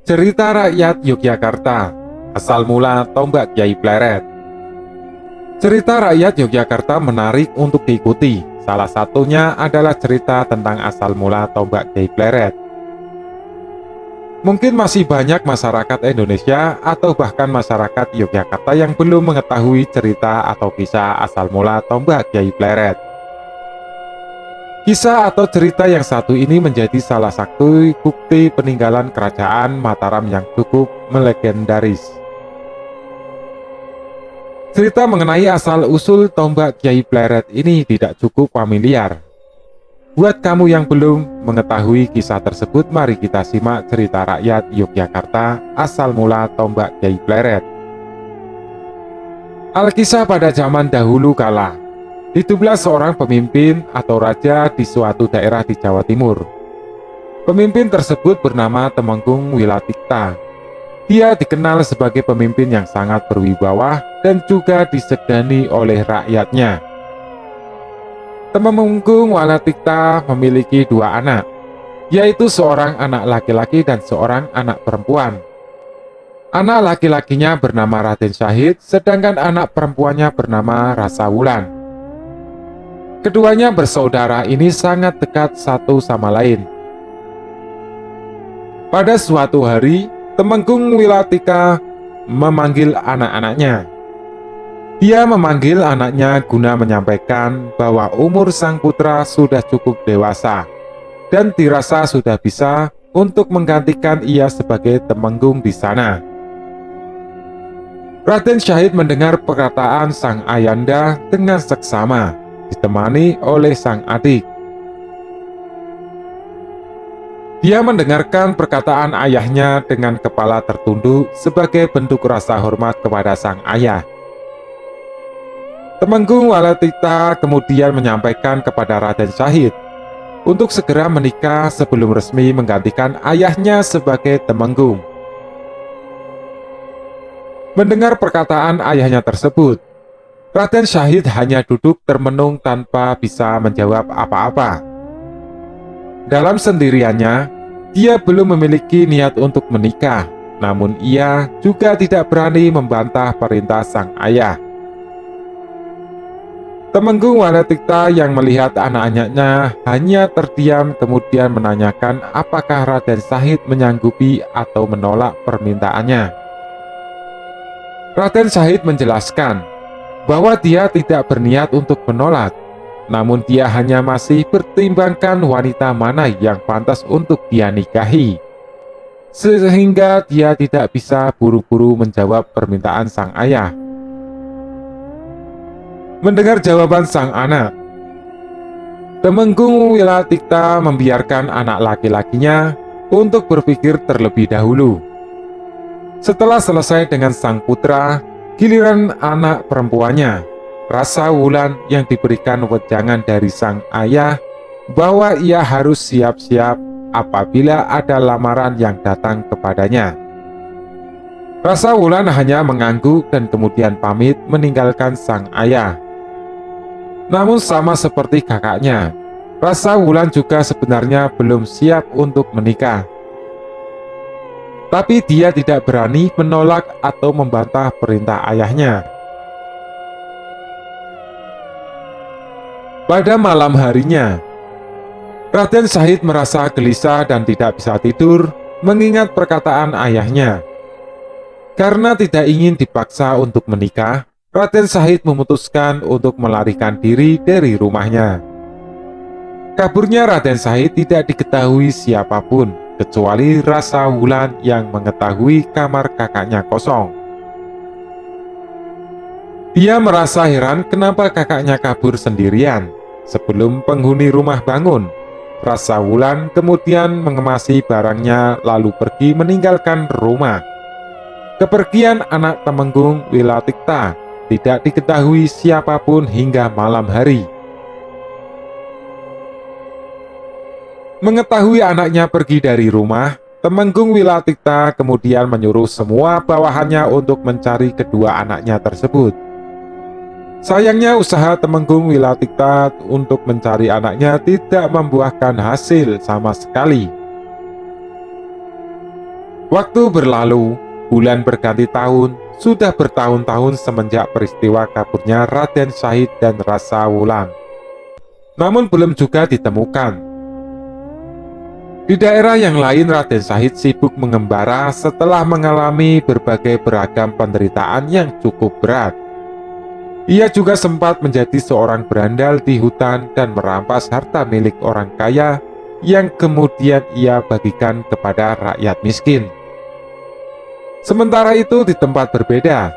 Cerita rakyat Yogyakarta, asal mula tombak Kyai Pleret. Cerita rakyat Yogyakarta menarik untuk diikuti. Salah satunya adalah cerita tentang asal mula tombak Kyai Pleret. Mungkin masih banyak masyarakat Indonesia atau bahkan masyarakat Yogyakarta yang belum mengetahui cerita atau kisah asal mula tombak Kyai Pleret. Kisah atau cerita yang satu ini menjadi salah satu bukti peninggalan kerajaan Mataram yang cukup melegendaris. Cerita mengenai asal-usul tombak Kyai Pleret ini tidak cukup familiar. Buat kamu yang belum mengetahui kisah tersebut, mari kita simak cerita rakyat Yogyakarta asal mula tombak Kyai Pleret. Alkisah pada zaman dahulu kala. Hiduplah seorang pemimpin atau raja di suatu daerah di Jawa Timur. Pemimpin tersebut bernama Temenggung Wilatikta. Dia dikenal sebagai pemimpin yang sangat berwibawa dan juga disegani oleh rakyatnya. Temenggung Wilatikta memiliki dua anak, yaitu seorang anak laki-laki dan seorang anak perempuan. Anak laki-lakinya bernama Raden Syahid, sedangkan anak perempuannya bernama Rasa Wulan. Keduanya bersaudara ini sangat dekat satu sama lain. Pada suatu hari, Temenggung Wilatikta memanggil anak-anaknya. Dia memanggil anaknya guna menyampaikan bahwa umur sang putra sudah cukup dewasa dan dirasa sudah bisa untuk menggantikan ia sebagai Temenggung di sana. Raden Syahid mendengar perkataan sang ayanda dengan seksama, ditemani oleh sang adik. Dia mendengarkan perkataan ayahnya dengan kepala tertunduk sebagai bentuk rasa hormat kepada sang ayah. Temenggung Wilatikta kemudian menyampaikan kepada Raden Syahid untuk segera menikah sebelum resmi menggantikan ayahnya sebagai Temenggung. Mendengar perkataan ayahnya tersebut, Raden Syahid hanya duduk termenung tanpa bisa menjawab apa-apa. Dalam sendiriannya, dia belum memiliki niat untuk menikah, namun ia juga tidak berani membantah perintah sang ayah. Temenggung Wilatikta yang melihat anak-anaknya hanya terdiam kemudian menanyakan apakah Raden Syahid menyanggupi atau menolak permintaannya. Raden Syahid menjelaskan bahwa dia tidak berniat untuk menolak, namun dia hanya masih pertimbangkan wanita mana yang pantas untuk dia nikahi, sehingga dia tidak bisa buru-buru menjawab permintaan sang ayah. Mendengar jawaban sang anak, Temenggung Wilatikta membiarkan anak laki-lakinya untuk berpikir terlebih dahulu. Setelah selesai dengan sang putra, giliran anak perempuannya, Rasa Wulan, yang diberikan wejangan dari sang ayah bahwa ia harus siap-siap apabila ada lamaran yang datang kepadanya. Rasa Wulan hanya mengangguk dan kemudian pamit meninggalkan sang ayah. Namun sama seperti kakaknya, Rasa Wulan juga sebenarnya belum siap untuk menikah. Tapi dia tidak berani menolak atau membantah perintah ayahnya. Pada malam harinya, Raden Syahid merasa gelisah dan tidak bisa tidur mengingat perkataan ayahnya. Karena tidak ingin dipaksa untuk menikah, Raden Syahid memutuskan untuk melarikan diri dari rumahnya. Kaburnya Raden Syahid tidak diketahui siapapun, kecuali Rasa Wulan yang mengetahui kamar kakaknya kosong. Dia merasa heran kenapa kakaknya kabur sendirian. Sebelum penghuni rumah bangun, Rasa Wulan kemudian mengemasi barangnya lalu pergi meninggalkan rumah. Kepergian anak Temenggung Wilatikta tidak diketahui siapapun hingga malam hari. Mengetahui anaknya pergi dari rumah, Temenggung Wilatikta kemudian menyuruh semua bawahannya untuk mencari kedua anaknya tersebut. Sayangnya usaha Temenggung Wilatikta untuk mencari anaknya tidak membuahkan hasil sama sekali. Waktu berlalu, bulan berganti tahun, sudah bertahun-tahun semenjak peristiwa kaburnya Raden Syahid dan Rasa Wulan. Namun belum juga ditemukan. Di daerah yang lain, Raden Syahid sibuk mengembara setelah mengalami berbagai beragam penderitaan yang cukup berat. Ia juga sempat menjadi seorang berandal di hutan dan merampas harta milik orang kaya yang kemudian ia bagikan kepada rakyat miskin. Sementara itu di tempat berbeda,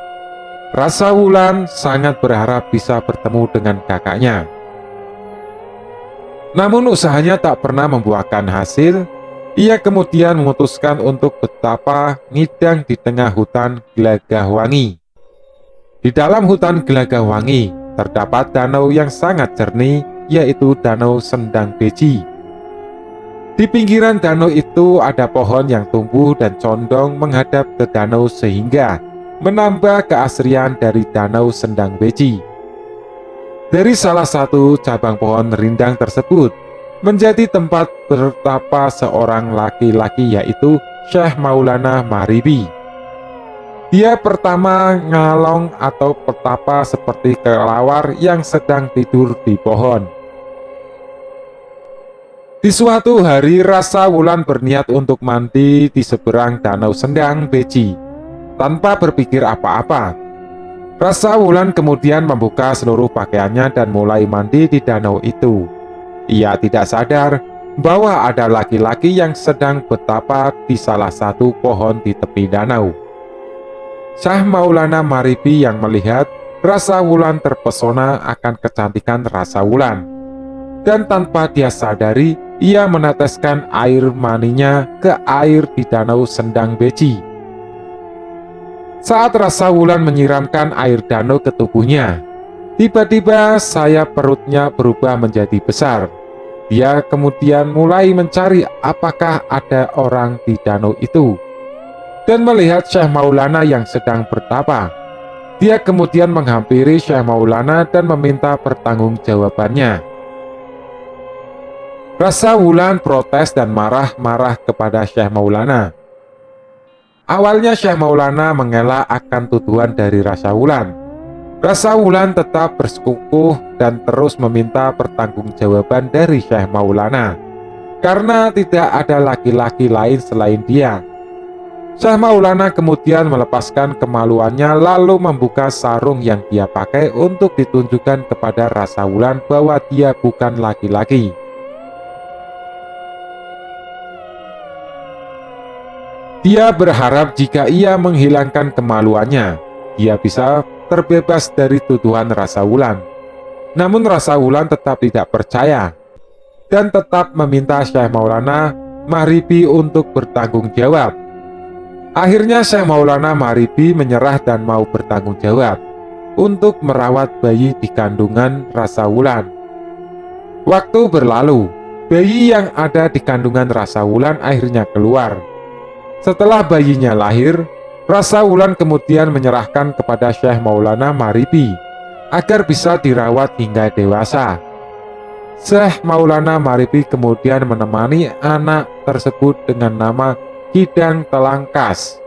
Rasa Wulan sangat berharap bisa bertemu dengan kakaknya. Namun usahanya tak pernah membuahkan hasil. Ia kemudian memutuskan untuk betapa ngidang di tengah hutan Gelagahwangi. Di dalam hutan Gelagahwangi terdapat danau yang sangat jernih, yaitu Danau Sendang Beji. Di pinggiran danau itu ada pohon yang tumbuh dan condong menghadap ke danau sehingga menambah keasrian dari Danau Sendang Beji. Dari salah satu cabang pohon rindang tersebut menjadi tempat bertapa seorang laki-laki, yaitu Syekh Maulana Maghribi. Dia pertama ngalong atau petapa seperti kelawar yang sedang tidur di pohon. Di suatu hari, Rasa Wulan berniat untuk mandi di seberang Danau Sendang Beji. Tanpa berpikir apa-apa, Rasa Wulan kemudian membuka seluruh pakaiannya dan mulai mandi di danau itu. Ia tidak sadar bahwa ada laki-laki yang sedang betapa di salah satu pohon di tepi danau. Syekh Maulana Maghribi yang melihat Rasa Wulan terpesona akan kecantikan Rasa Wulan. Dan tanpa dia sadari, ia meneteskan air maninya ke air di Danau Sendang Beji. Saat Rasa Wulan menyiramkan air danau ke tubuhnya, tiba-tiba sayap perutnya berubah menjadi besar. Dia kemudian mulai mencari apakah ada orang di danau itu, dan melihat Syekh Maulana yang sedang bertapa. Dia kemudian menghampiri Syekh Maulana dan meminta pertanggungjawabannya. Rasa Wulan protes dan marah-marah kepada Syekh Maulana. Awalnya Syekh Maulana mengelak akan tuduhan dari Rasa Wulan. Rasa Wulan tetap bersikukuh dan terus meminta pertanggungjawaban dari Syekh Maulana, karena tidak ada laki-laki lain selain dia. Syekh Maulana kemudian melepaskan kemaluannya lalu membuka sarung yang dia pakai untuk ditunjukkan kepada Rasa Wulan bahwa dia bukan laki-laki. Dia berharap jika ia menghilangkan kemaluannya, dia bisa terbebas dari tuduhan Rasa Wulan. Namun Rasa Wulan tetap tidak percaya dan tetap meminta Syekh Maulana Maghribi untuk bertanggung jawab. Akhirnya Syekh Maulana Maghribi menyerah dan mau bertanggung jawab untuk merawat bayi di kandungan Rasa Wulan. Waktu berlalu, bayi yang ada di kandungan Rasa Wulan akhirnya keluar. Setelah bayinya lahir, Rasa Wulan kemudian menyerahkan kepada Syekh Maulana Maghribi agar bisa dirawat hingga dewasa. Syekh Maulana Maghribi kemudian menemani anak tersebut dengan nama Hidang Telangkas.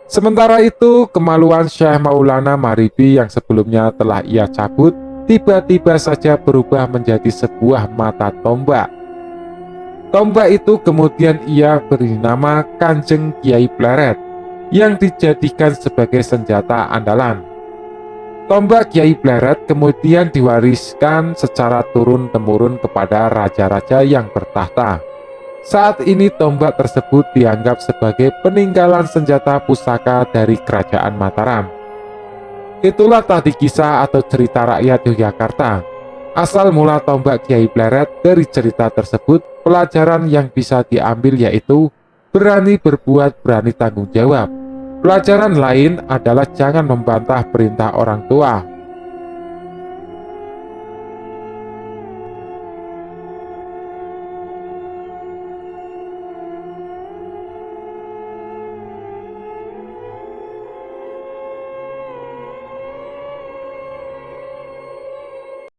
Sementara itu, kemaluan Syekh Maulana Maghribi yang sebelumnya telah ia cabut, tiba-tiba saja berubah menjadi sebuah mata tombak. Tombak itu kemudian ia beri nama Kanjeng Kiai Pleret, yang dijadikan sebagai senjata andalan. Tombak Kiai Pleret kemudian diwariskan secara turun-temurun kepada raja-raja yang bertahta. Saat ini tombak tersebut dianggap sebagai peninggalan senjata pusaka dari Kerajaan Mataram. Itulah tadi kisah atau cerita rakyat Yogyakarta. Asal mula tombak Kiai Pleret. Dari cerita tersebut, pelajaran yang bisa diambil yaitu berani berbuat, berani tanggung jawab. Pelajaran lain adalah jangan membantah perintah orang tua.